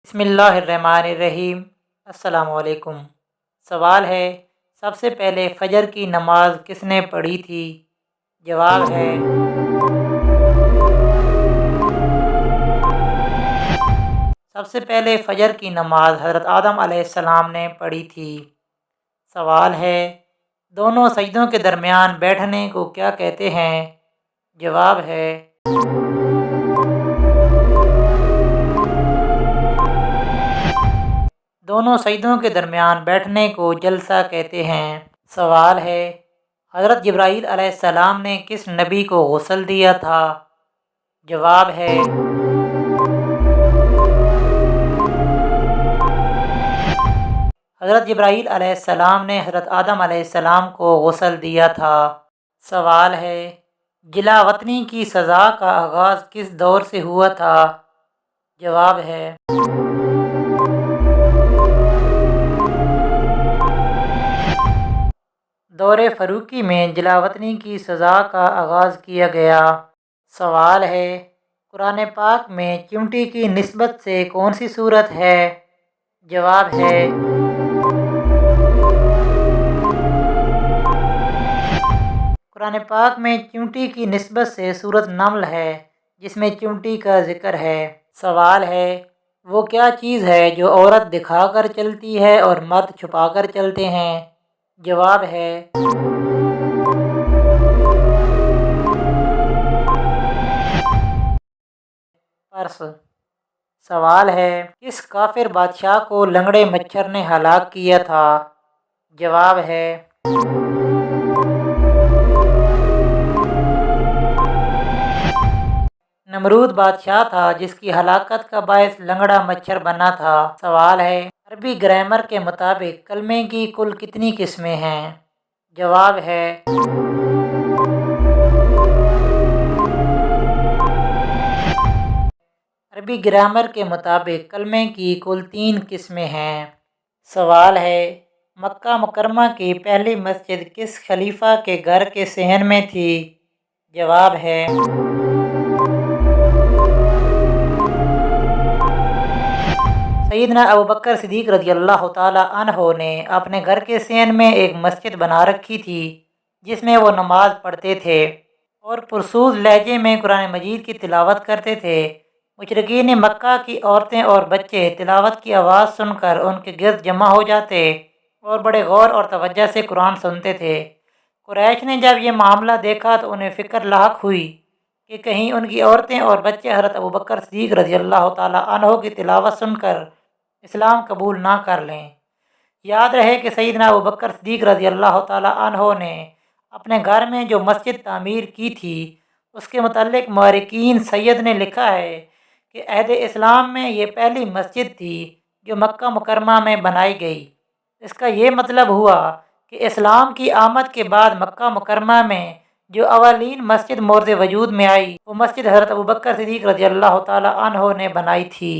بسم اللہ الرحمن الرحیم۔ السلام علیکم۔ سوال ہے، سب سے پہلے فجر کی نماز کس نے پڑھی تھی؟ جواب ہے سب سے پہلے فجر کی نماز حضرت آدم علیہ السلام نے پڑھی تھی۔ سوال ہے، دونوں سجدوں کے درمیان بیٹھنے کو کیا کہتے ہیں؟ جواب ہے دونوں سجدوں کے درمیان بیٹھنے کو جلسہ کہتے ہیں۔ سوال ہے، حضرت جبرائیل علیہ السلام نے کس نبی کو غسل دیا تھا؟ جواب ہے حضرت جبرائیل علیہ السلام نے حضرت آدم علیہ السلام کو غسل دیا تھا۔ سوال ہے، جلا وطنی کی سزا کا آغاز کس دور سے ہوا تھا؟ جواب ہے دور فاروقی میں جلا وطنی کی سزا کا آغاز کیا گیا۔ سوال ہے، قرآن پاک میں چونٹی کی نسبت سے کون سی صورت ہے؟ جواب ہے قرآن پاک میں چونٹی کی نسبت سے سورۃ نمل ہے، جس میں چونٹی کا ذکر ہے۔ سوال ہے، وہ کیا چیز ہے جو عورت دکھا کر چلتی ہے اور مرد چھپا کر چلتے ہیں؟ جواب ہے پرس۔ سوال ہے، کس کافر بادشاہ کو لنگڑے مچھر نے ہلاک کیا تھا؟ جواب ہے نمرود بادشاہ تھا، جس کی ہلاکت کا باعث لنگڑا مچھر بنا تھا۔ سوال ہے، عربی گرامر کے مطابق کلمے کی کل کتنی قسمیں ہیں؟ جواب ہے عربی گرامر کے مطابق کلمے کی کل 3 قسمیں ہیں۔ سوال ہے، مکہ مکرمہ کی پہلی مسجد کس خلیفہ کے گھر کے صحن میں تھی؟ جواب ہے سیدنا ابوبکر صدیق رضی اللہ تعالیٰ عنہ نے اپنے گھر کے صحن میں ایک مسجد بنا رکھی تھی، جس میں وہ نماز پڑھتے تھے اور پرسوز لہجے میں قرآن مجید کی تلاوت کرتے تھے۔ مشرکین مکہ کی عورتیں اور بچے تلاوت کی آواز سن کر ان کے گرد جمع ہو جاتے اور بڑے غور اور توجہ سے قرآن سنتے تھے۔ قریش نے جب یہ معاملہ دیکھا تو انہیں فکر لاحق ہوئی کہ کہیں ان کی عورتیں اور بچے حضرت ابوبکر صدیق رضی اللہ تعالیٰ عنہ کی تلاوت سن کر اسلام قبول نہ کر لیں۔ یاد رہے کہ سیدنا ابوبکر صدیق رضی اللہ تعالیٰ عنہ نے اپنے گھر میں جو مسجد تعمیر کی تھی، اس کے متعلق مورخین سید نے لکھا ہے کہ عہد اسلام میں یہ پہلی مسجد تھی جو مکہ مکرمہ میں بنائی گئی۔ اس کا یہ مطلب ہوا کہ اسلام کی آمد کے بعد مکہ مکرمہ میں جو اولین مسجد مورد وجود میں آئی، وہ مسجد حضرت ابوبکر صدیق رضی اللہ تعالیٰ عنہ نے بنائی تھی۔